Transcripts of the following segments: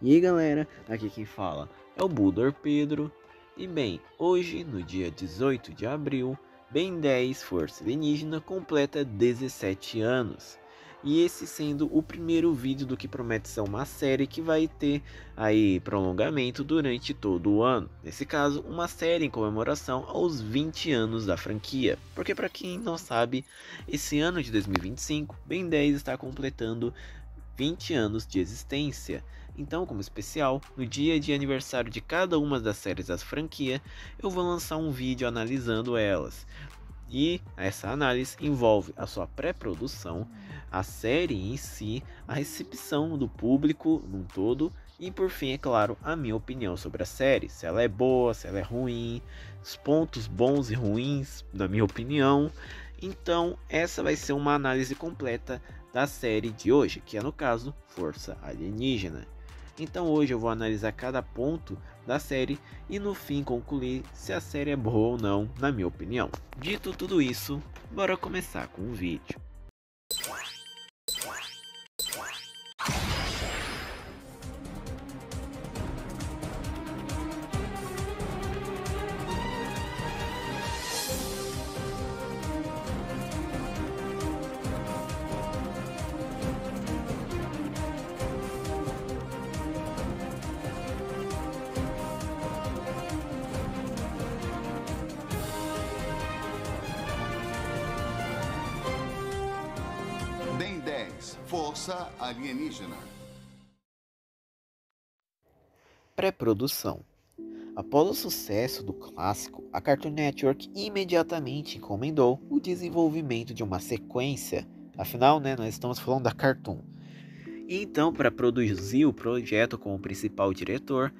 E aí galera, aqui quem fala é o Budor Pedro. E bem, hoje no dia 18 de abril, Ben 10 Força Alienígena completa 17 anos. E esse sendo o primeiro vídeo do que promete ser uma série que vai ter aí prolongamento durante todo o ano. Nesse caso, uma série em comemoração aos 20 anos da franquia. Porque para quem não sabe, esse ano de 2025, Ben 10 está completando 20 anos de existência. Então, como especial, no dia de aniversário de cada uma das séries da franquia, eu vou lançar um vídeo analisando elas. E essa análise envolve a sua pré-produção, a série em si, a recepção do público num todo e por fim, é claro, a minha opinião sobre a série, se ela é boa, se ela é ruim, os pontos bons e ruins, na minha opinião. Então, essa vai ser uma análise completa da série de hoje, que é no caso Força Alienígena. Então hoje eu vou analisar cada ponto da série e no fim concluir se a série é boa ou não, na minha opinião. Dito tudo isso, bora começar com o vídeo. Ben 10 Força Alienígena. Pré-produção. Após o sucesso do clássico, a Cartoon Network imediatamente encomendou o desenvolvimento de uma sequência. Afinal, nós estamos falando da Cartoon. E então, para produzir o projeto como principal diretor,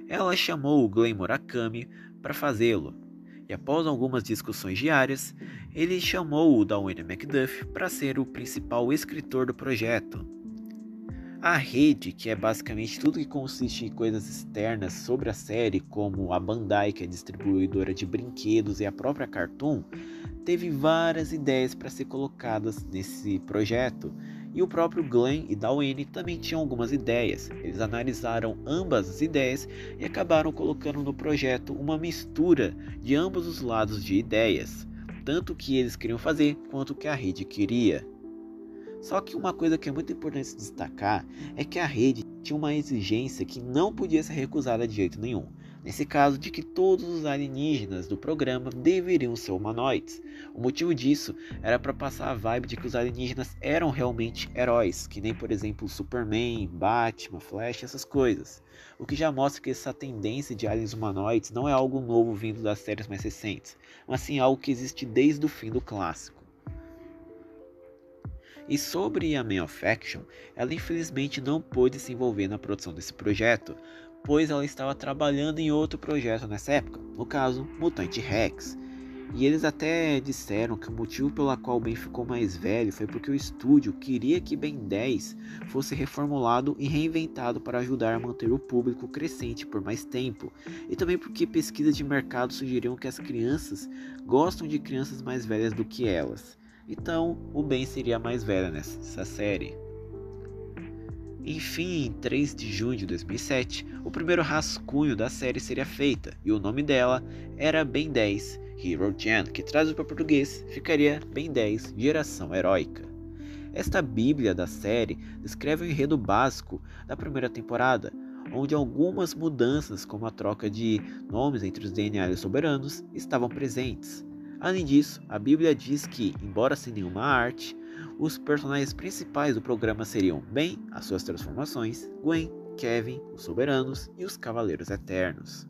ela chamou o Glenn Murakami para fazê-lo. E após algumas discussões diárias, ele chamou o Dwayne McDuff para ser o principal escritor do projeto. A rede, que é basicamente tudo que consiste em coisas externas sobre a série, como a Bandai, que é distribuidora de brinquedos, e a própria Cartoon, teve várias ideias para ser colocadas nesse projeto. E o próprio Glenn e Dwayne também tinham algumas ideias. Eles analisaram ambas as ideias e acabaram colocando no projeto uma mistura de ambos os lados de ideias, tanto o que eles queriam fazer quanto o que a rede queria. Só que uma coisa que é muito importante se destacar é que a rede tinha uma exigência que não podia ser recusada de jeito nenhum. Nesse caso, de que todos os alienígenas do programa deveriam ser humanoides. O motivo disso era para passar a vibe de que os alienígenas eram realmente heróis, que nem por exemplo Superman, Batman, Flash, essas coisas. O que já mostra que essa tendência de aliens humanoides não é algo novo vindo das séries mais recentes, mas sim algo que existe desde o fim do clássico. E sobre a Man of Action, ela infelizmente não pôde se envolver na produção desse projeto, pois ela estava trabalhando em outro projeto nessa época, no caso, Mutante Rex. E eles até disseram que o motivo pelo qual o Ben ficou mais velho foi porque o estúdio queria que Ben 10 fosse reformulado e reinventado para ajudar a manter o público crescente por mais tempo, e também porque pesquisas de mercado sugeriam que as crianças gostam de crianças mais velhas do que elas. Então, o Ben seria mais velho nessa série. Enfim, em 3 de junho de 2007, o primeiro rascunho da série seria feita, e o nome dela era Ben 10 Hero Gen, que traduzido para português ficaria Ben 10 Geração Heróica. Esta bíblia da série descreve o enredo básico da primeira temporada, onde algumas mudanças, como a troca de nomes entre os DNAs soberanos, estavam presentes. Além disso, a Bíblia diz que, embora sem nenhuma arte, os personagens principais do programa seriam Ben, as suas transformações, Gwen, Kevin, os soberanos e os Cavaleiros Eternos.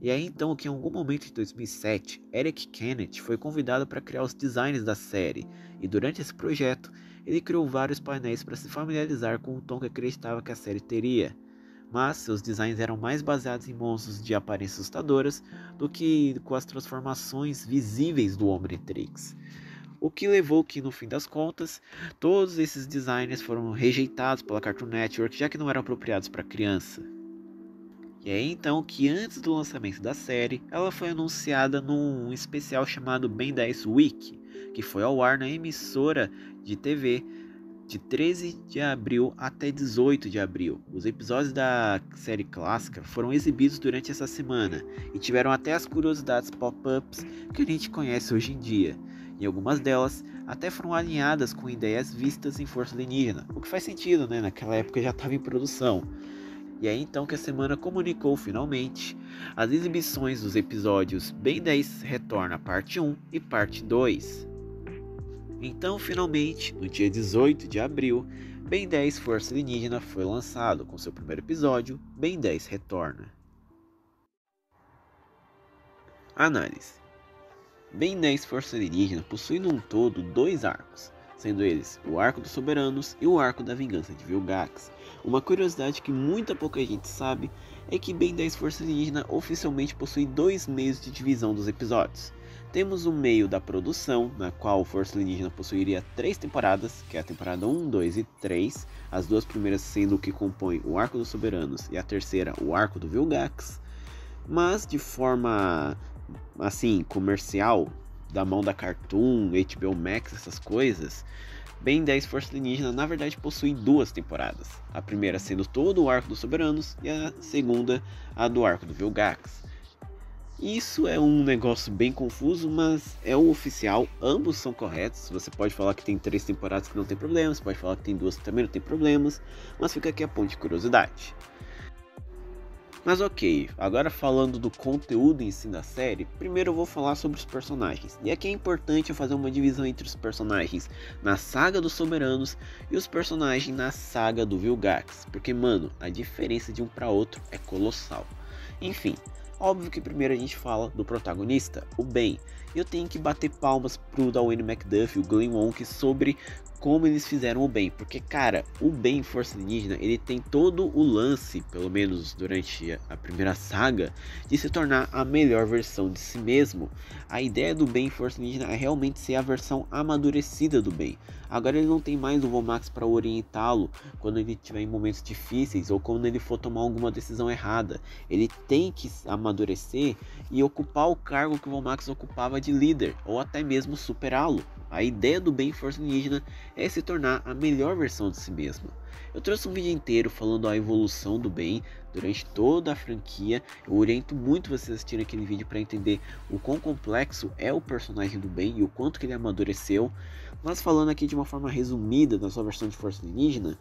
E é então que em algum momento de 2007, Eric Kenneth foi convidado para criar os designs da série, e durante esse projeto, ele criou vários painéis para se familiarizar com o tom que acreditava que a série teria. Mas seus designs eram mais baseados em monstros de aparências assustadoras do que com as transformações visíveis do Omnitrix. O que levou que, no fim das contas, todos esses designs foram rejeitados pela Cartoon Network, já que não eram apropriados para criança. E é então que, antes do lançamento da série, ela foi anunciada num especial chamado Ben 10 Week, que foi ao ar na emissora de TV de 13 de abril até 18 de abril. Os episódios da série clássica foram exibidos durante essa semana e tiveram até as curiosidades pop-ups que a gente conhece hoje em dia. E algumas delas até foram alinhadas com ideias vistas em Força Alienígena, o que faz sentido, né? Naquela época já estava em produção. E é então que a semana comunicou finalmente as exibições dos episódios Ben 10 Retorna Parte 1 e Parte 2. Então, finalmente, no dia 18 de abril, Ben 10 Força Alienígena foi lançado com seu primeiro episódio, Ben 10 Retorna. Análise. Ben 10 Força Alienígena possui num todo 2 arcos, sendo eles o Arco dos Soberanos e o Arco da Vingança de Vilgax. Uma curiosidade que muita pouca gente sabe é que Ben 10 Força Alienígena oficialmente possui 2 meios de divisão dos episódios. Temos o meio da produção, na qual Força Alienígena possuiria 3 temporadas, que é a temporada 1, 2 e 3, as 2 primeiras sendo o que compõe o Arco dos Soberanos e a terceira o Arco do Vilgax, mas de forma assim, comercial, da mão da Cartoon, HBO Max, essas coisas, Ben 10 Força Alienígena na verdade possui 2 temporadas, a primeira sendo todo o Arco dos Soberanos e a segunda a do Arco do Vilgax. Isso é um negócio bem confuso, mas é o oficial, ambos são corretos. Você pode falar que tem 3 temporadas que não tem problemas, pode falar que tem 2 que também não tem problemas, mas fica aqui a ponte de curiosidade. Mas ok, agora falando do conteúdo em si da série, primeiro eu vou falar sobre os personagens. E aqui é importante eu fazer uma divisão entre os personagens na saga dos Soberanos e os personagens na saga do Vilgax, porque mano, a diferença de um para outro é colossal. Enfim, óbvio que primeiro a gente fala do protagonista, o Ben. E eu tenho que bater palmas pro Dwayne McDuffie e o Glenn Wonk sobre como eles fizeram o Ben, porque cara, o Ben em Força Alienígena, ele tem todo o lance, pelo menos durante a primeira saga, de se tornar a melhor versão de si mesmo. A ideia do Ben em Força Alienígena é realmente ser a versão amadurecida do Ben. Agora ele não tem mais o Vomax para orientá-lo quando ele estiver em momentos difíceis ou quando ele for tomar alguma decisão errada. Ele tem que amadurecer e ocupar o cargo que o Vomax ocupava de líder, ou até mesmo superá-lo. A ideia do Ben em Força Alienígena é se tornar a melhor versão de si mesmo. Eu trouxe um vídeo inteiro falando a evolução do Ben durante toda a franquia. Eu oriento muito vocês assistirem aquele vídeo para entender o quão complexo é o personagem do Ben e o quanto que ele amadureceu. Mas falando aqui de uma forma resumida da sua versão de Força Alienígena,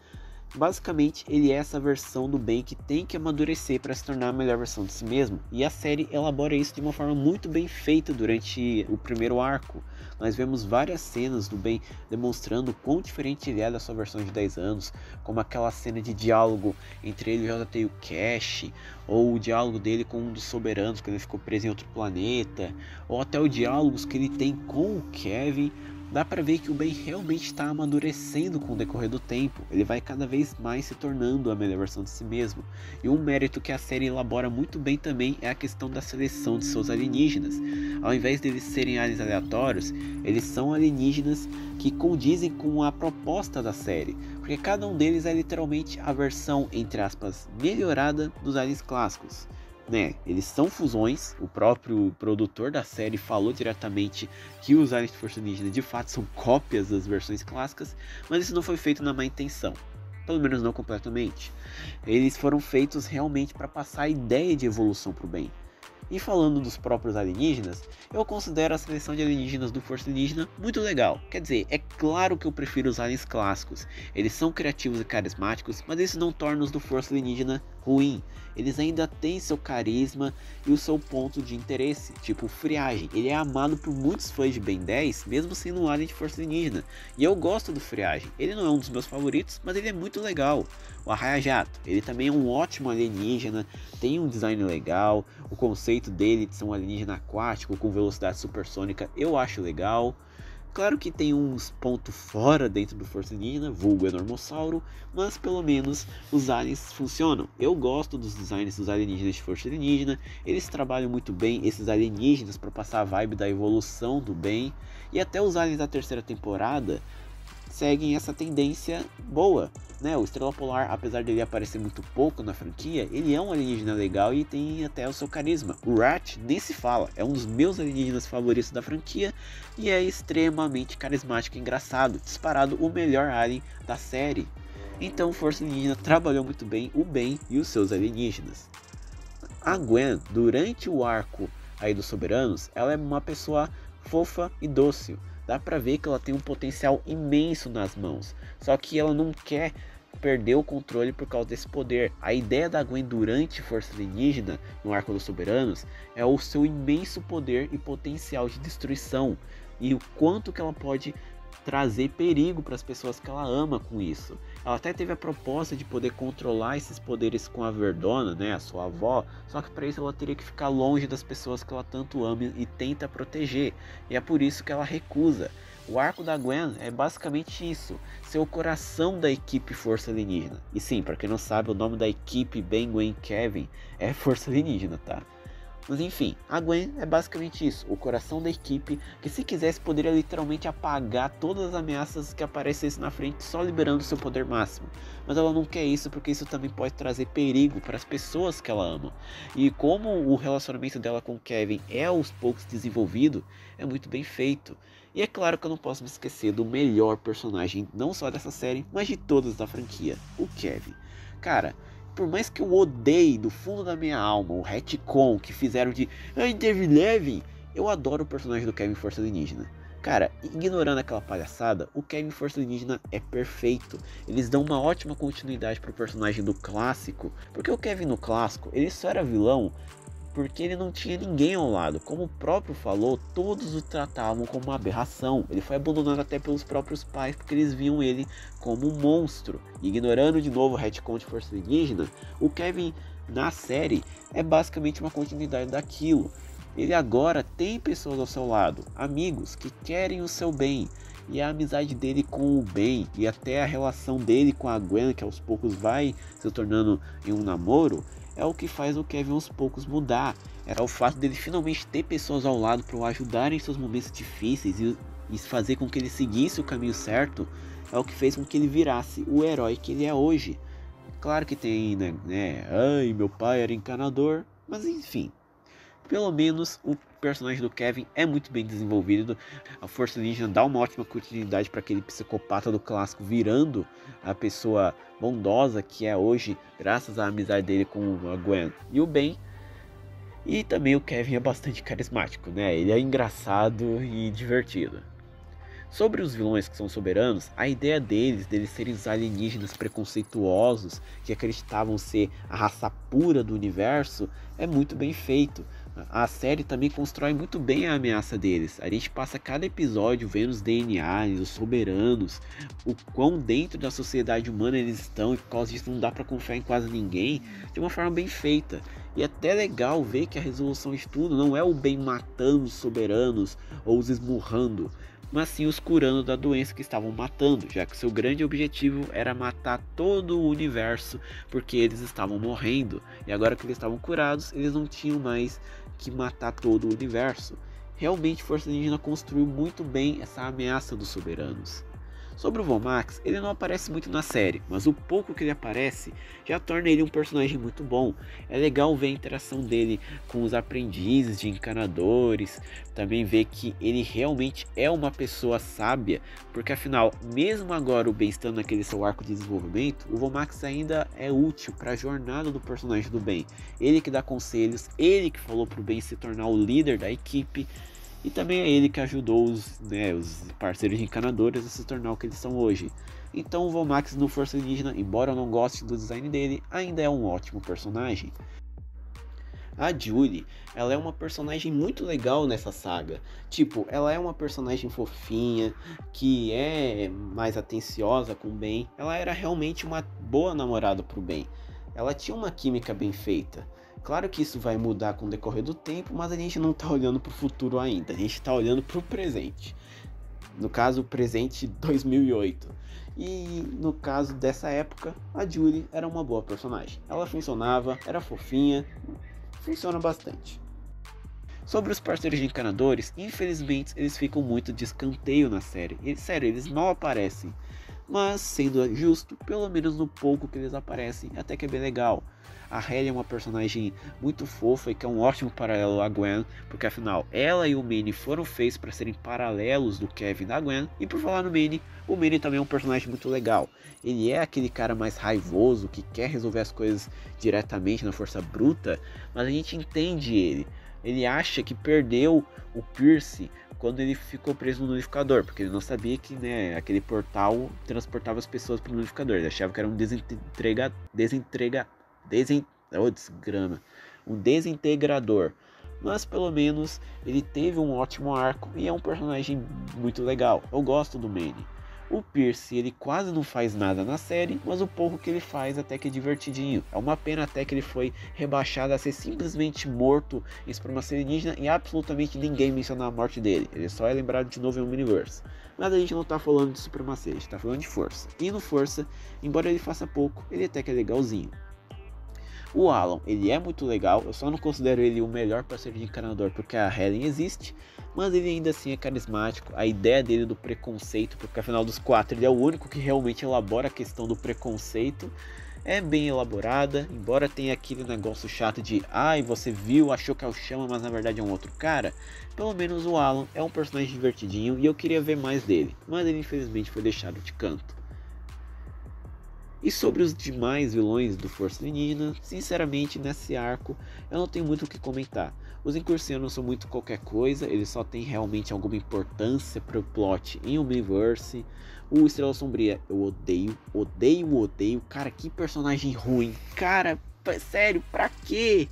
basicamente ele é essa versão do Ben que tem que amadurecer para se tornar a melhor versão de si mesmo. E a série elabora isso de uma forma muito bem feita durante o primeiro arco. Nós vemos várias cenas do Ben demonstrando o quão diferente ele é da sua versão de 10 anos, como aquela cena de diálogo entre ele e o JT e o Cash, ou o diálogo dele com um dos soberanos quando ele ficou preso em outro planeta, ou até os diálogos que ele tem com o Kevin. Dá pra ver que o Ben realmente está amadurecendo com o decorrer do tempo. Ele vai cada vez mais se tornando a melhor versão de si mesmo. E um mérito que a série elabora muito bem também é a questão da seleção de seus alienígenas. Ao invés deles serem aliens aleatórios, eles são alienígenas que condizem com a proposta da série. Porque cada um deles é literalmente a versão, entre aspas, melhorada dos aliens clássicos. Eles são fusões, o próprio produtor da série falou diretamente que os aliens de Força Alienígena de fato são cópias das versões clássicas, mas isso não foi feito na má intenção, pelo menos não completamente. Eles foram feitos realmente para passar a ideia de evolução para o bem. E falando dos próprios alienígenas, eu considero a seleção de alienígenas do Força Alienígena muito legal. Quer dizer, é claro que eu prefiro os aliens clássicos. Eles são criativos e carismáticos, mas isso não torna os do Força Alienígena ruim. Eles ainda têm seu carisma e o seu ponto de interesse, tipo o Friagem. Ele é amado por muitos fãs de Ben 10, mesmo sendo um alien de Força Alienígena. E eu gosto do Friagem. Ele não é um dos meus favoritos, mas ele é muito legal. O Arraia Jato, ele também é um ótimo alienígena, tem um design legal, o conceito dele de ser um alienígena aquático com velocidade supersônica eu acho legal. Claro que tem uns pontos fora dentro do Força Alienígena, vulgo Enormossauro, mas pelo menos os aliens funcionam. Eu gosto dos designs dos alienígenas de Força Alienígena, eles trabalham muito bem esses alienígenas para passar a vibe da evolução do bem, e até os aliens da terceira temporada seguem essa tendência boa, né? O Estrela Polar, apesar dele aparecer muito pouco na franquia, ele é um alienígena legal e tem até o seu carisma. O Rat nem se fala, é um dos meus alienígenas favoritos da franquia e é extremamente carismático e engraçado, disparado o melhor alien da série. Então Força Alienígena trabalhou muito bem o Ben e os seus alienígenas. A Gwen, durante o arco aí dos Soberanos, ela é uma pessoa fofa e dócil. Dá pra ver que ela tem um potencial imenso nas mãos, só que ela não quer perder o controle por causa desse poder. A ideia da Gwen durante Força Alienígena, no arco dos Soberanos, é o seu imenso poder e potencial de destruição, e o quanto que ela pode trazer perigo para as pessoas que ela ama com isso. Ela até teve a proposta de poder controlar esses poderes com a Verdona, né, a sua avó, só que para isso ela teria que ficar longe das pessoas que ela tanto ama e tenta proteger, e é por isso que ela recusa. O arco da Gwen é basicamente isso, ser o coração da equipe Força Alienígena. E sim, para quem não sabe, o nome da equipe Ben, Gwen, Kevin é Força Alienígena, tá? Mas enfim, a Gwen é basicamente isso, o coração da equipe, que se quisesse poderia literalmente apagar todas as ameaças que aparecessem na frente só liberando seu poder máximo. Mas ela não quer isso porque isso também pode trazer perigo para as pessoas que ela ama. E como o relacionamento dela com Kevin é aos poucos desenvolvido, é muito bem feito. E é claro que eu não posso me esquecer do melhor personagem, não só dessa série, mas de todas da franquia, o Kevin. Cara, por mais que eu odeie do fundo da minha alma o retcon que fizeram de David Levin, eu adoro o personagem do Kevin Força Alienígena. Cara, ignorando aquela palhaçada, o Kevin Força Alienígena é perfeito. Eles dão uma ótima continuidade pro personagem do clássico, porque o Kevin no clássico, ele só era vilão porque ele não tinha ninguém ao lado. Como o próprio falou, todos o tratavam como uma aberração. Ele foi abandonado até pelos próprios pais porque eles viam ele como um monstro. E ignorando de novo o retcon de Força Alienígena, o Kevin na série é basicamente uma continuidade daquilo. Ele agora tem pessoas ao seu lado, amigos que querem o seu bem. E a amizade dele com o Ben e até a relação dele com a Gwen, que aos poucos vai se tornando em um namoro, é o que faz o Kevin aos poucos mudar. Era o fato dele finalmente ter pessoas ao lado para o ajudarem em seus momentos difíceis e fazer com que ele seguisse o caminho certo, é o que fez com que ele virasse o herói que ele é hoje. Claro que tem, né, ai, meu pai era encanador, mas enfim. Pelo menos o personagem do Kevin é muito bem desenvolvido. A Força Alienígena dá uma ótima continuidade para aquele psicopata do clássico virando a pessoa bondosa que é hoje, graças à amizade dele com a Gwen e o Ben. E também o Kevin é bastante carismático, né? Ele é engraçado e divertido. Sobre os vilões que são soberanos, a ideia deles serem os alienígenas preconceituosos que acreditavam ser a raça pura do universo, é muito bem feito. A série também constrói muito bem a ameaça deles. A gente passa cada episódio vendo os DNAs, os soberanos, o quão dentro da sociedade humana eles estão, e por causa disso não dá pra confiar em quase ninguém, de uma forma bem feita. E é até legal ver que a resolução de tudo não é o Ben matando os soberanos ou os esmurrando, mas sim os curando da doença que estavam matando, já que seu grande objetivo era matar todo o universo, porque eles estavam morrendo, e agora que eles estavam curados, eles não tinham mais que matar todo o universo. Realmente Força Alienígena construiu muito bem essa ameaça dos soberanos. Sobre o Vomax, ele não aparece muito na série, mas o pouco que ele aparece já torna ele um personagem muito bom. É legal ver a interação dele com os aprendizes de encanadores, também ver que ele realmente é uma pessoa sábia, porque afinal, mesmo agora o Ben estando naquele seu arco de desenvolvimento, o Vomax ainda é útil para a jornada do personagem do Ben. Ele que dá conselhos, ele que falou para o Ben se tornar o líder da equipe, e também é ele que ajudou os parceiros de encanadores a se tornar o que eles são hoje. Então o Vomax no Força Alienígena, embora eu não goste do design dele, ainda é um ótimo personagem. A Julie, ela é uma personagem muito legal nessa saga. Tipo, ela é uma personagem fofinha, que é mais atenciosa com o Ben. Ela era realmente uma boa namorada pro Ben. Ela tinha uma química bem feita. Claro que isso vai mudar com o decorrer do tempo, mas a gente não está olhando para o futuro ainda, a gente está olhando para o presente. No caso, o presente 2008. E no caso dessa época, a Julie era uma boa personagem. Ela funcionava, era fofinha, funciona bastante. Sobre os parceiros de encanadores, infelizmente eles ficam muito de escanteio na série. Sério, eles não aparecem. Mas, sendo justo, pelo menos no pouco que eles aparecem, até que é bem legal. A Hayley é uma personagem muito fofa e que é um ótimo paralelo a Gwen, porque afinal, ela e o Manny foram feitos para serem paralelos do Kevin e da Gwen. E por falar no Manny, o Manny também é um personagem muito legal. Ele é aquele cara mais raivoso, que quer resolver as coisas diretamente na força bruta, mas a gente entende ele. Ele acha que perdeu o Pierce quando ele ficou preso no unificador, porque ele não sabia que, né, aquele portal transportava as pessoas para o unificador. Ele achava que era um desintegrador. Mas pelo menos ele teve um ótimo arco e é um personagem muito legal. Eu gosto do Manny. O Pierce, ele quase não faz nada na série, mas o pouco que ele faz até que é divertidinho. É uma pena até que ele foi rebaixado a ser simplesmente morto em Supremacia Alienígena e absolutamente ninguém menciona a morte dele. Ele só é lembrado de novo em Omniverse. Mas a gente não tá falando de Supremacia, a gente tá falando de Força. E no Força, embora ele faça pouco, ele até que é legalzinho. O Alan, ele é muito legal, eu só não considero ele o melhor parceiro de encanador porque a Helen existe, mas ele ainda assim é carismático, a ideia dele do preconceito, porque afinal dos quatro ele é o único que realmente elabora a questão do preconceito, é bem elaborada, embora tenha aquele negócio chato de ai, você viu, achou que é o Chama, mas na verdade é um outro cara, pelo menos o Alan é um personagem divertidinho e eu queria ver mais dele, mas ele infelizmente foi deixado de canto. E sobre os demais vilões do Força Alienígena, sinceramente nesse arco eu não tenho muito o que comentar. Os incursianos são muito qualquer coisa, eles só têm realmente alguma importância para o plot em Omniverse. O Estrela Sombria eu odeio, cara, que personagem ruim, cara, sério, pra quê?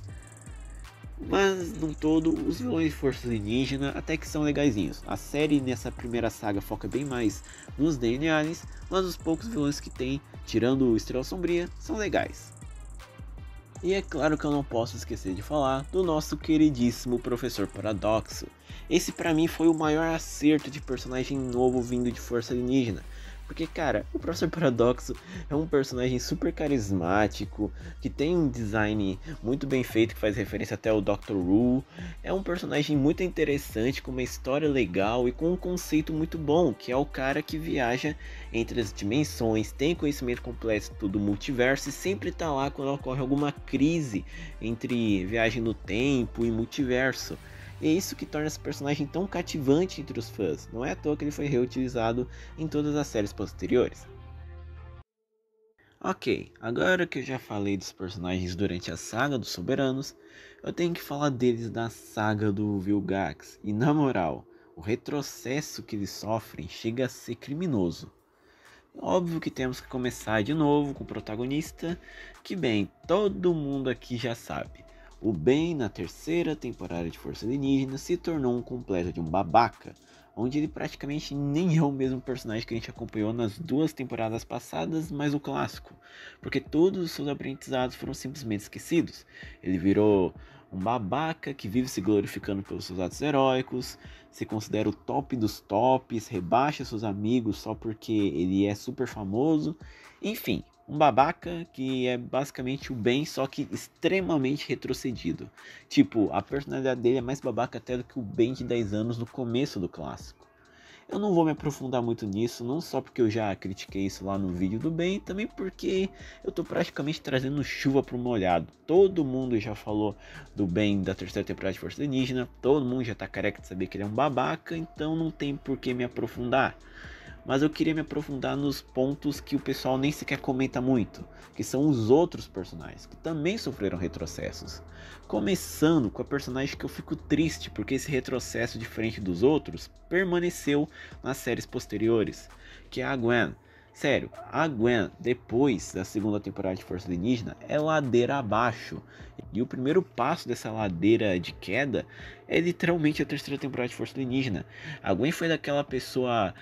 Mas, no todo, os vilões de Força Alienígena até que são legaisinhos. A série nessa primeira saga foca bem mais nos DNAs, mas os poucos vilões que tem, tirando o Estrela Sombria, são legais. E é claro que eu não posso esquecer de falar do nosso queridíssimo Professor Paradoxo. Esse pra mim foi o maior acerto de personagem novo vindo de Força Alienígena. Porque, cara, o Professor Paradoxo é um personagem super carismático, que tem um design muito bem feito, que faz referência até ao Dr. Who. É um personagem muito interessante, com uma história legal e com um conceito muito bom, que é o cara que viaja entre as dimensões, tem conhecimento completo do multiverso e sempre tá lá quando ocorre alguma crise entre viagem no tempo e multiverso. E é isso que torna esse personagem tão cativante entre os fãs. Não é à toa que ele foi reutilizado em todas as séries posteriores. Ok, agora que eu já falei dos personagens durante a saga dos Soberanos, eu tenho que falar deles da saga do Vilgax. E na moral, o retrocesso que eles sofrem chega a ser criminoso. Óbvio que temos que começar de novo com o protagonista, que bem, todo mundo aqui já sabe. O Ben, na terceira temporada de Força Alienígena, se tornou um completo de um babaca, onde ele praticamente nem é o mesmo personagem que a gente acompanhou nas duas temporadas passadas, mas o clássico, porque todos os seus aprendizados foram simplesmente esquecidos. Ele virou um babaca que vive se glorificando pelos seus atos heróicos, se considera o top dos tops, rebaixa seus amigos só porque ele é super famoso, enfim. Um babaca que é basicamente o Ben, só que extremamente retrocedido. Tipo, a personalidade dele é mais babaca até do que o Ben de 10 anos no começo do clássico. Eu não vou me aprofundar muito nisso, não só porque eu já critiquei isso lá no vídeo do Ben, também porque eu tô praticamente trazendo chuva pro molhado. Todo mundo já falou do Ben da terceira temporada de Força Alienígena, todo mundo já tá careca de saber que ele é um babaca, então não tem por que me aprofundar. Mas eu queria me aprofundar nos pontos que o pessoal nem sequer comenta muito, que são os outros personagens, que também sofreram retrocessos. Começando com a personagem que eu fico triste, porque esse retrocesso diferente dos outros permaneceu nas séries posteriores, que é a Gwen. Sério, a Gwen, depois da segunda temporada de Força Alienígena, é ladeira abaixo. E o primeiro passo dessa ladeira de queda é literalmente a terceira temporada de Força Alienígena. A Gwen foi daquela pessoa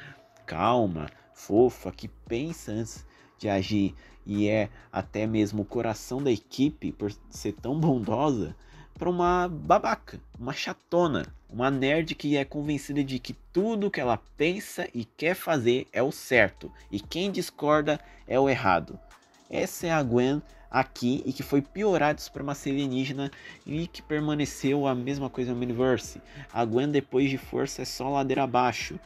calma, fofa, que pensa antes de agir e é até mesmo o coração da equipe por ser tão bondosa, para uma babaca, uma chatona, uma nerd que é convencida de que tudo que ela pensa e quer fazer é o certo e quem discorda é o errado. Essa é a Gwen aqui e que foi piorado de supremacia alienígena e que permaneceu a mesma coisa no Universe. A Gwen, depois de força, é só ladeira abaixo.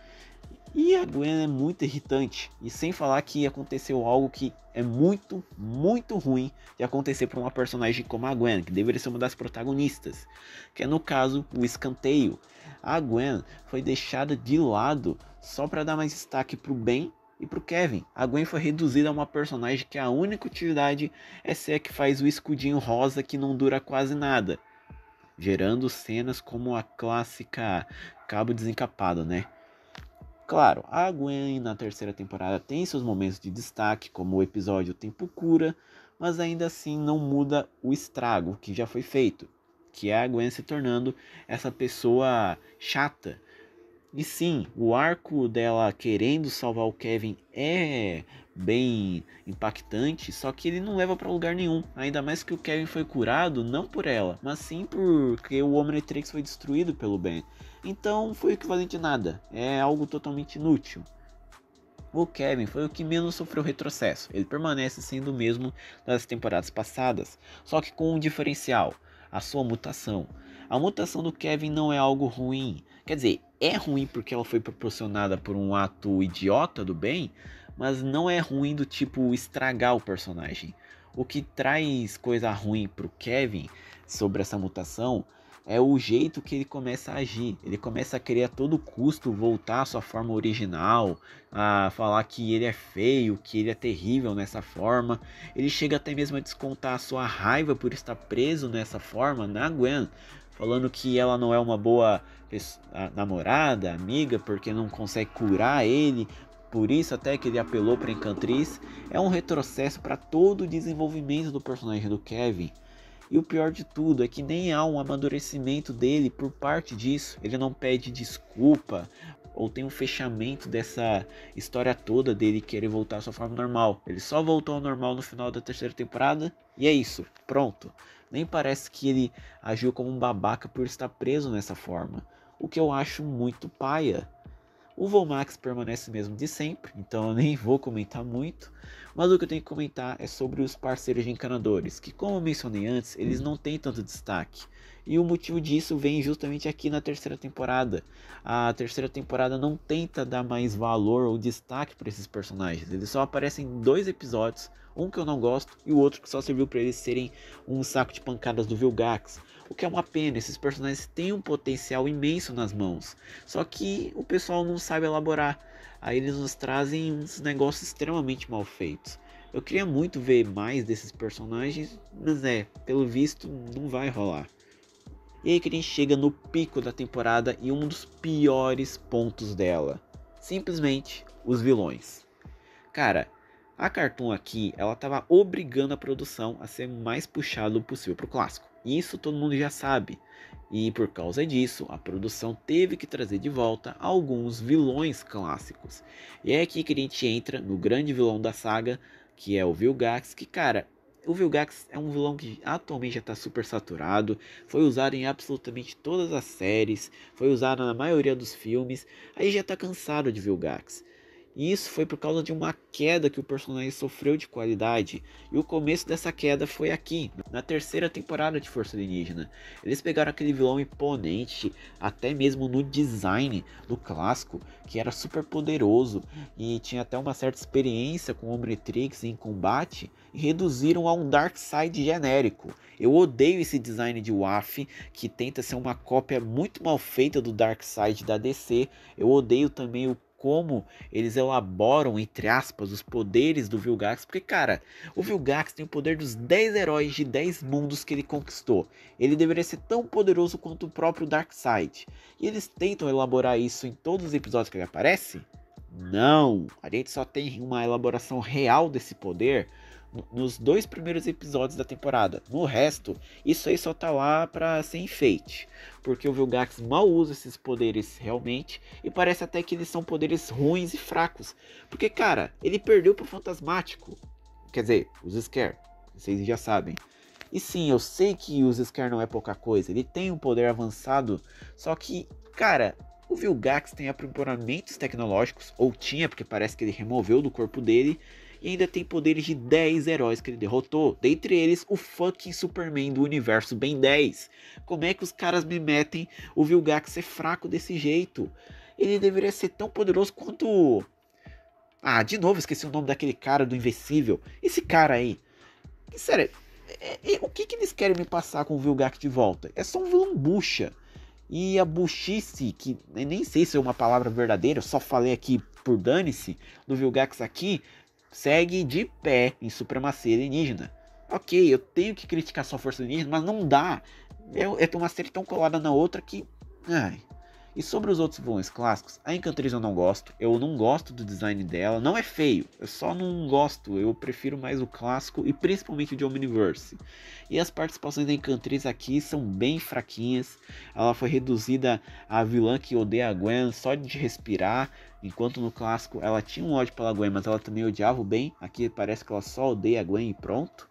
E a Gwen é muito irritante. E sem falar que aconteceu algo que é muito, muito ruim de acontecer para uma personagem como a Gwen, que deveria ser uma das protagonistas, que é no caso o escanteio. A Gwen foi deixada de lado só para dar mais destaque pro Ben e pro Kevin. A Gwen foi reduzida a uma personagem que a única utilidade é ser a que faz o escudinho rosa que não dura quase nada, gerando cenas como a clássica cabo desencapado, né? Claro, a Gwen na terceira temporada tem seus momentos de destaque, como o episódio Tempo Cura, mas ainda assim não muda o estrago que já foi feito, que é a Gwen se tornando essa pessoa chata. E sim, o arco dela querendo salvar o Kevin é bem impactante, só que ele não leva para lugar nenhum. Ainda mais que o Kevin foi curado não por ela, mas sim porque o Omnitrix foi destruído pelo Ben. Então foi o equivalente a nada, é algo totalmente inútil. O Kevin foi o que menos sofreu retrocesso, ele permanece sendo o mesmo das temporadas passadas, só que com um diferencial, a sua mutação. A mutação do Kevin não é algo ruim, quer dizer, é ruim porque ela foi proporcionada por um ato idiota do bem, mas não é ruim do tipo estragar o personagem. O que traz coisa ruim pro Kevin sobre essa mutação é o jeito que ele começa a agir. Ele começa a querer a todo custo voltar à sua forma original, a falar que ele é feio, que ele é terrível nessa forma. Ele chega até mesmo a descontar a sua raiva por estar preso nessa forma na Gwen, falando que ela não é uma boa namorada, amiga, porque não consegue curar ele. Por isso até que ele apelou para Encantriz. É um retrocesso para todo o desenvolvimento do personagem do Kevin. E o pior de tudo é que nem há um amadurecimento dele por parte disso. Ele não pede desculpa ou tem um fechamento dessa história toda dele querer voltar à sua forma normal. Ele só voltou ao normal no final da terceira temporada e é isso, pronto. Nem parece que ele agiu como um babaca por estar preso nessa forma, o que eu acho muito paia. O Vomax permanece mesmo de sempre, então eu nem vou comentar muito, mas o que eu tenho que comentar é sobre os parceiros de encanadores, que como eu mencionei antes, eles não têm tanto destaque. E o motivo disso vem justamente aqui na terceira temporada. A terceira temporada não tenta dar mais valor ou destaque para esses personagens, eles só aparecem em 2 episódios, um que eu não gosto e o outro que só serviu para eles serem um saco de pancadas do Vilgax. O que é uma pena, esses personagens têm um potencial imenso nas mãos, só que o pessoal não sabe elaborar. Aí eles nos trazem uns negócios extremamente mal feitos. Eu queria muito ver mais desses personagens, mas pelo visto não vai rolar. E aí que a gente chega no pico da temporada e um dos piores pontos dela. Simplesmente os vilões. Cara, a Cartoon aqui, ela tava obrigando a produção a ser mais puxado possível pro clássico. Isso todo mundo já sabe. E por causa disso, a produção teve que trazer de volta alguns vilões clássicos. E é aqui que a gente entra no grande vilão da saga, que é o Vilgax, que cara, o Vilgax é um vilão que atualmente já está super saturado, foi usado em absolutamente todas as séries, foi usado na maioria dos filmes, aí já está cansado de Vilgax. E isso foi por causa de uma queda que o personagem sofreu de qualidade. E o começo dessa queda foi aqui, na terceira temporada de Força Alienígena. Eles pegaram aquele vilão imponente, até mesmo no design do clássico, que era super poderoso e tinha até uma certa experiência com o Omnitrix em combate, e reduziram a um Darkseid genérico. Eu odeio esse design de WAF, que tenta ser uma cópia muito mal feita do Darkseid da DC. Eu odeio também o como eles elaboram, entre aspas, os poderes do Vilgax, porque cara, o Vilgax tem o poder dos 10 heróis de 10 mundos que ele conquistou. Ele deveria ser tão poderoso quanto o próprio Darkseid. E eles tentam elaborar isso em todos os episódios que ele aparece? Não, a gente só tem uma elaboração real desse poder nos 2 primeiros episódios da temporada. No resto, isso aí só tá lá pra ser enfeite, porque o Vilgax mal usa esses poderes realmente, e parece até que eles são poderes ruins e fracos, porque cara, ele perdeu pro Fantasmático, quer dizer, os Scare, vocês já sabem. E sim, eu sei que os Scare não é pouca coisa, ele tem um poder avançado, só que, cara, o Vilgax tem aprimoramentos tecnológicos, ou tinha, porque parece que ele removeu do corpo dele, e ainda tem poderes de 10 heróis que ele derrotou, dentre eles o fucking Superman do universo Ben 10. Como é que os caras me metem o Vilgax ser fraco desse jeito? Ele deveria ser tão poderoso quanto... Ah, de novo esqueci o nome daquele cara do Invencível. Esse cara aí. Sério, o que eles querem me passar com o Vilgax de volta? É só um vilão bucha. E a buchice, que nem sei se é uma palavra verdadeira, eu só falei aqui por dane-se, do Vilgax aqui, segue de pé em supremacia alienígena. Ok, eu tenho que criticar sua força alienígena, mas não dá. É uma série tão colada na outra que... Ai. E sobre os outros vilões clássicos, a Encantriz eu não gosto do design dela, não é feio, eu só não gosto, eu prefiro mais o clássico e principalmente o de Omniverse. E as participações da Encantriz aqui são bem fraquinhas, ela foi reduzida a vilã que odeia a Gwen só de respirar, enquanto no clássico ela tinha um ódio pela Gwen, mas ela também odiava o Ben, aqui parece que ela só odeia a Gwen e pronto.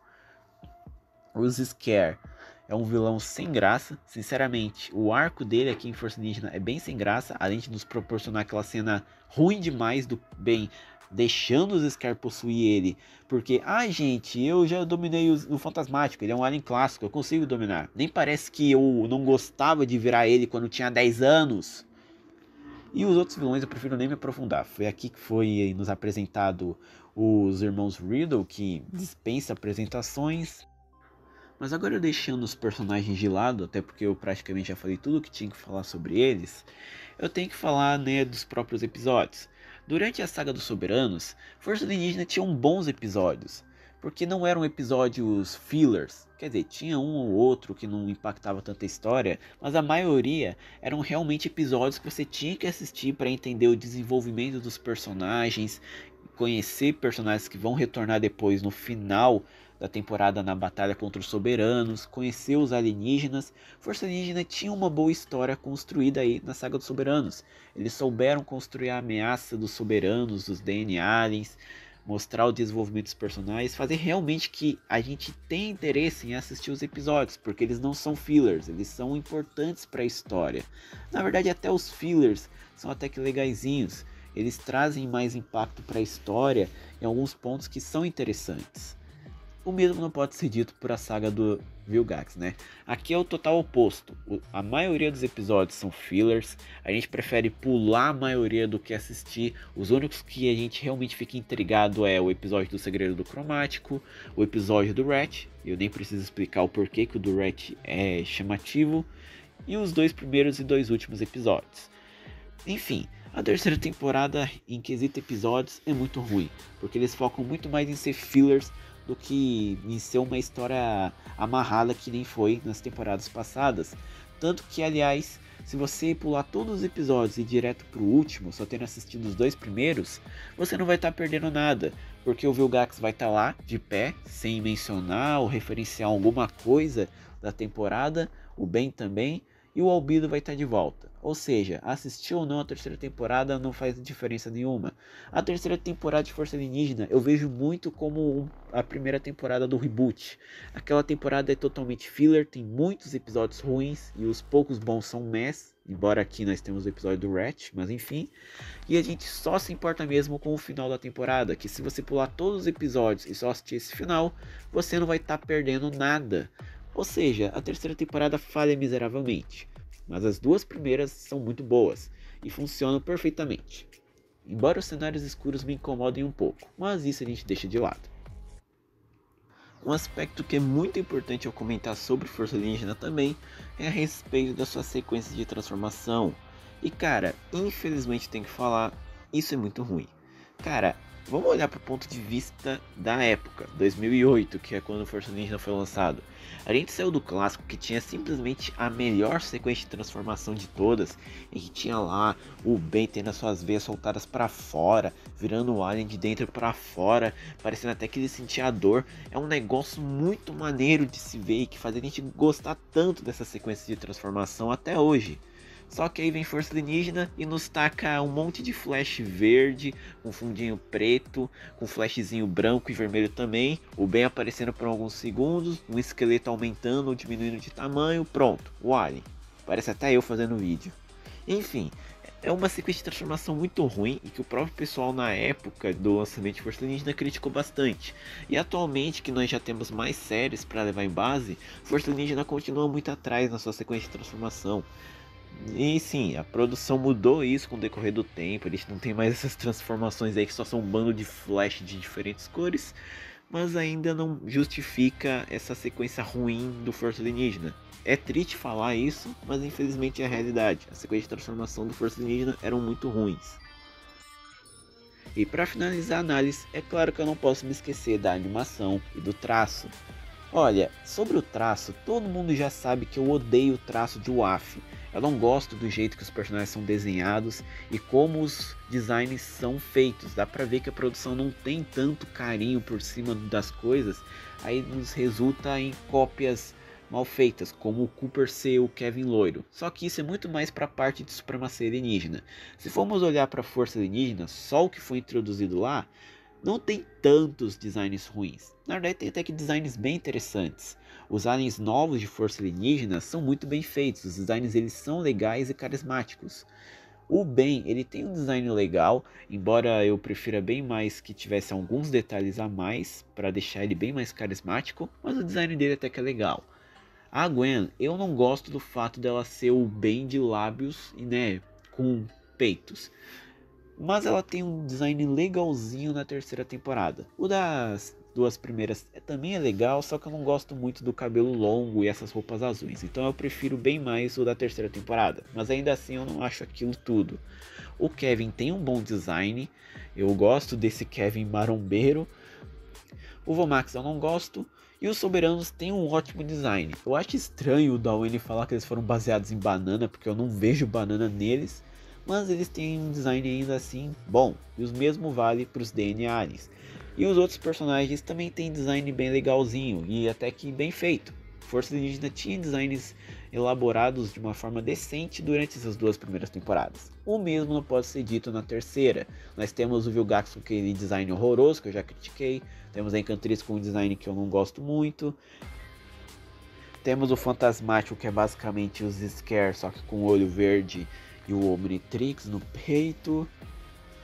Os Scare é um vilão sem graça, sinceramente, o arco dele aqui em Força Alienígena é bem sem graça, além de nos proporcionar aquela cena ruim demais do Ben deixando os Scare possuir ele, porque, ai gente, eu já dominei o Fantasmático, ele é um alien clássico, eu consigo dominar, nem parece que eu não gostava de virar ele quando tinha 10 anos. E os outros vilões eu prefiro nem me aprofundar, foi aqui que foi nos apresentado os irmãos Riddle, que dispensa apresentações. Mas agora deixando os personagens de lado, até porque eu praticamente já falei tudo que tinha que falar sobre eles, eu tenho que falar, né, dos próprios episódios. Durante a saga dos Soberanos, Força Alienígena tinha bons episódios, porque não eram episódios fillers, quer dizer, tinha um ou outro que não impactava tanta história, mas a maioria eram realmente episódios que você tinha que assistir para entender o desenvolvimento dos personagens, conhecer personagens que vão retornar depois no final da temporada na batalha contra os Soberanos, conhecer os alienígenas. Força Alienígena tinha uma boa história construída aí na saga dos Soberanos. Eles souberam construir a ameaça dos Soberanos, dos DN Aliens, mostrar o desenvolvimento dos personagens, fazer realmente que a gente tenha interesse em assistir os episódios, porque eles não são fillers, eles são importantes para a história. Na verdade, até os fillers são até que legaisinhos. Eles trazem mais impacto para a história em alguns pontos que são interessantes. O mesmo não pode ser dito por a saga do Vilgax, né? Aqui é o total oposto. A maioria dos episódios são fillers. A gente prefere pular a maioria do que assistir. Os únicos que a gente realmente fica intrigado é o episódio do Segredo do Cromático, o episódio do Ratch. Eu nem preciso explicar o porquê que o do Ratch é chamativo. E os 2 primeiros e 2 últimos episódios. Enfim, a terceira temporada em quesito episódios é muito ruim, porque eles focam muito mais em ser fillers do que em ser uma história amarrada que nem foi nas temporadas passadas. Tanto que, aliás, se você pular todos os episódios e ir direto pro último, só tendo assistido os 2 primeiros, você não vai estar perdendo nada, porque o Vilgax vai estar lá, de pé, sem mencionar ou referenciar alguma coisa da temporada, o Ben também, e o Albedo vai estar de volta. Ou seja, assistir ou não a terceira temporada não faz diferença nenhuma. A terceira temporada de Força Alienígena eu vejo muito como a primeira temporada do reboot. Aquela temporada é totalmente filler, tem muitos episódios ruins e os poucos bons são mess. Embora aqui nós temos o episódio do Ratch, mas enfim. E a gente só se importa mesmo com o final da temporada, que se você pular todos os episódios e só assistir esse final, você não vai estar perdendo nada. Ou seja, a terceira temporada falha miseravelmente. Mas as 2 primeiras são muito boas e funcionam perfeitamente. Embora os cenários escuros me incomodem um pouco, mas isso a gente deixa de lado. Um aspecto que é muito importante eu comentar sobre Força Alienígena também é a respeito da sua sequência de transformação. E cara, infelizmente tem que falar, isso é muito ruim. Cara, vamos olhar para o ponto de vista da época, 2008, que é quando Força Alienígena foi lançado. A gente saiu do clássico que tinha simplesmente a melhor sequência de transformação de todas, em que tinha lá o Ben tendo as suas veias soltadas para fora, virando o alien de dentro para fora, parecendo até que ele sentia a dor. É um negócio muito maneiro de se ver e que faz a gente gostar tanto dessa sequência de transformação até hoje. Só que aí vem Força Alienígena e nos taca um monte de flash verde, com fundinho preto, com flashzinho branco e vermelho também, o Ben aparecendo por alguns segundos, um esqueleto aumentando ou diminuindo de tamanho, pronto, o alien. Parece até eu fazendo vídeo. Enfim, É uma sequência de transformação muito ruim e que o próprio pessoal na época do lançamento de Força Alienígena criticou bastante. E atualmente que nós já temos mais séries para levar em base, Força Alienígena continua muito atrás na sua sequência de transformação. E sim, a produção mudou isso com o decorrer do tempo, eles não tem mais essas transformações aí que só são um bando de flash de diferentes cores, mas ainda não justifica essa sequência ruim do Força Alienígena. É triste falar isso, mas infelizmente é a realidade. A sequência de transformação do Força Alienígena eram muito ruins. E para finalizar a análise, é claro que eu não posso me esquecer da animação e do traço. Olha, sobre o traço, todo mundo já sabe que eu odeio o traço de WAF. Eu não gosto do jeito que os personagens são desenhados e como os designs são feitos. Dá pra ver que a produção não tem tanto carinho por cima das coisas, aí nos resulta em cópias mal feitas, como o Cooper ser o Kevin loiro. Só que isso é muito mais para a parte de supremacia alienígena. Se formos olhar para a força alienígena, só o que foi introduzido lá, não tem tantos designs ruins. Na verdade tem até que designs bem interessantes. Os aliens novos de força alienígena são muito bem feitos, os designs eles são legais e carismáticos. O Ben, ele tem um design legal, embora eu prefira bem mais que tivesse alguns detalhes a mais para deixar ele bem mais carismático, mas o design dele até que é legal. A Gwen, eu não gosto do fato dela ser o Ben de lábios e né, com peitos. Mas ela tem um design legalzinho na terceira temporada. O das duas primeiras também é legal, só que eu não gosto muito do cabelo longo e essas roupas azuis. Então eu prefiro bem mais o da terceira temporada. Mas ainda assim eu não acho aquilo tudo. O Kevin tem um bom design. Eu gosto desse Kevin marombeiro. O Vomax eu não gosto. E os Soberanos têm um ótimo design. Eu acho estranho o Dawen falar que eles foram baseados em banana, porque eu não vejo banana neles. Mas eles têm um design ainda assim bom. E o mesmo vale para os DNA aliens. E os outros personagens também têm design bem legalzinho e até que bem feito. Força Alienígena tinha designs elaborados de uma forma decente durante essas duas primeiras temporadas. O mesmo não pode ser dito na terceira. Nós temos o Vilgax com aquele design horroroso que eu já critiquei. Temos a Encantriz com um design que eu não gosto muito. Temos o Fantasmático, que é basicamente os Scare, só que com o olho verde e o Omnitrix no peito.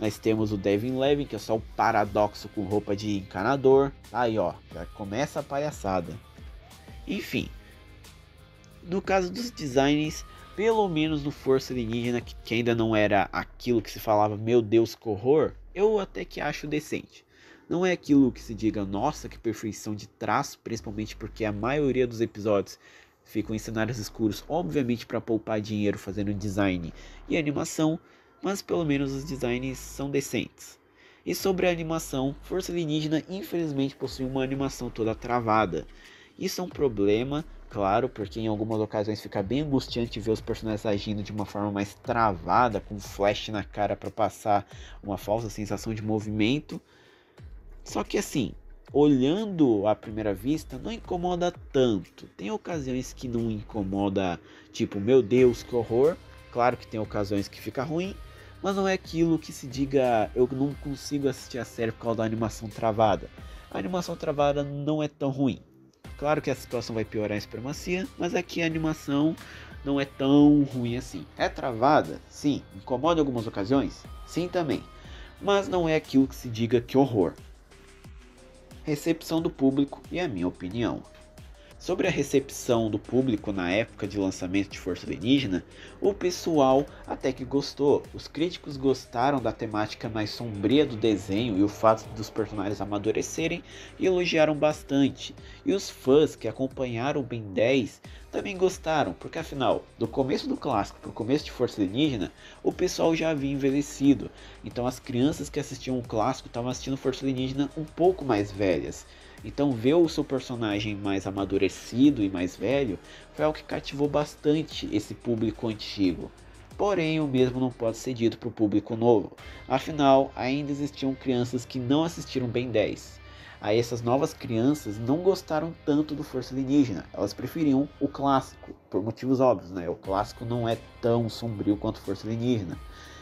Nós temos o Devin Levin, que é só o Paradoxo com roupa de encanador. Aí ó, já começa a palhaçada. Enfim, no caso dos designs, pelo menos no Força Alienígena, que ainda não era aquilo que se falava, meu Deus, que horror, eu até que acho decente. Não é aquilo que se diga, nossa, que perfeição de traço, principalmente porque a maioria dos episódios ficam em cenários escuros, obviamente para poupar dinheiro fazendo design e animação, mas pelo menos os designs são decentes. E sobre a animação, Força Alienígena infelizmente possui uma animação toda travada. Isso é um problema, claro, porque em algumas ocasiões fica bem angustiante ver os personagens agindo de uma forma mais travada, com flash na cara para passar uma falsa sensação de movimento. Só que assim, olhando à primeira vista, não incomoda tanto. Tem ocasiões que não incomoda, tipo, meu Deus, que horror. Claro que tem ocasiões que fica ruim, mas não é aquilo que se diga, eu não consigo assistir a série por causa da animação travada. A animação travada não é tão ruim. Claro que a situação vai piorar em Supremacia, mas aqui a animação não é tão ruim assim. É travada? Sim. Incomoda em algumas ocasiões? Sim também. Mas não é aquilo que se diga que horror. Recepção do público e a minha opinião. Sobre a recepção do público na época de lançamento de Força Alienígena, o pessoal até que gostou. Os críticos gostaram da temática mais sombria do desenho e o fato dos personagens amadurecerem e elogiaram bastante. E os fãs que acompanharam o Ben 10 também gostaram, porque afinal, do começo do clássico para o começo de Força Alienígena, o pessoal já havia envelhecido. Então as crianças que assistiam o clássico estavam assistindo Força Alienígena um pouco mais velhas. Então ver o seu personagem mais amadurecido e mais velho foi algo que cativou bastante esse público antigo. Porém, o mesmo não pode ser dito para o público novo. Afinal, ainda existiam crianças que não assistiram Ben 10. Aí essas novas crianças não gostaram tanto do Força Alienígena. Elas preferiam o clássico, por motivos óbvios, né? O clássico não é tão sombrio quanto Força Alienígena.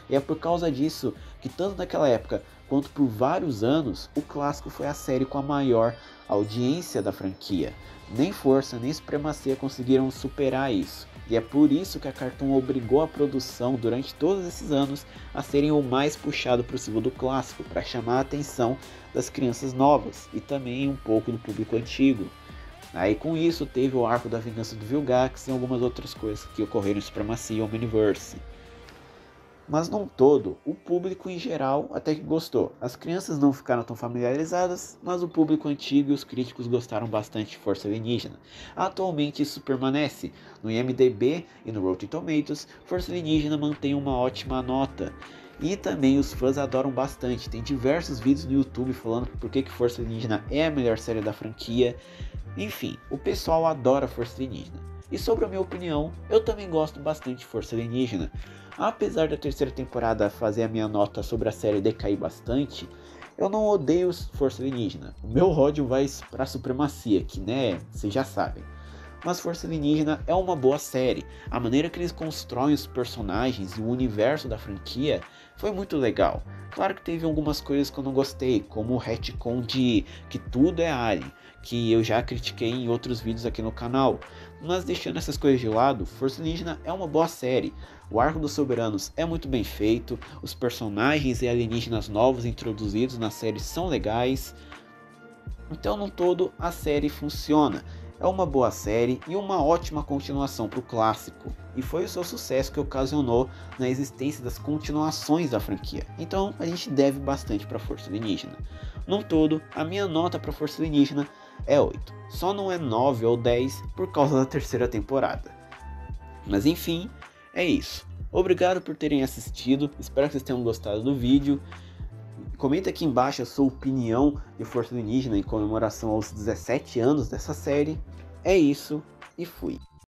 E é por causa disso que tanto naquela época quanto por vários anos o clássico foi a série com a maior audiência da franquia. Nem Força nem Supremacia conseguiram superar isso. E é por isso que a Cartoon obrigou a produção durante todos esses anos a serem o mais puxado para o segundo clássico, para chamar a atenção das crianças novas e também um pouco do público antigo. Aí com isso teve o arco da vingança do Vilgax e algumas outras coisas que ocorreram em Supremacia e Omniverse. Mas não todo, o público em geral até que gostou. As crianças não ficaram tão familiarizadas, mas o público antigo e os críticos gostaram bastante de Força Alienígena. Atualmente isso permanece. No IMDb e no Rotten Tomatoes, Força Alienígena mantém uma ótima nota. E também os fãs adoram bastante. Tem diversos vídeos no YouTube falando por que Força Alienígena é a melhor série da franquia. Enfim, o pessoal adora Força Alienígena. E sobre a minha opinião, eu também gosto bastante de Força Alienígena. Apesar da terceira temporada fazer a minha nota sobre a série decair bastante, eu não odeio Força Alienígena. O meu ódio vai pra Supremacia, que né, vocês já sabem. Mas Força Alienígena é uma boa série. A maneira que eles constroem os personagens e o universo da franquia foi muito legal. Claro que teve algumas coisas que eu não gostei, como o retcon de que tudo é Alien, que eu já critiquei em outros vídeos aqui no canal. Mas deixando essas coisas de lado, Força Alienígena é uma boa série. O arco dos soberanos é muito bem feito, os personagens e alienígenas novos introduzidos na série são legais. Então no todo a série funciona. É uma boa série e uma ótima continuação para o clássico. E foi o seu sucesso que ocasionou na existência das continuações da franquia. Então a gente deve bastante para Força Alienígena. No todo, a minha nota para Força Alienígena é 8. Só não é 9 ou 10 por causa da terceira temporada. Mas enfim, é isso. Obrigado por terem assistido. Espero que vocês tenham gostado do vídeo. Comenta aqui embaixo a sua opinião de Força Alienígena em comemoração aos 17 anos dessa série. É isso e fui.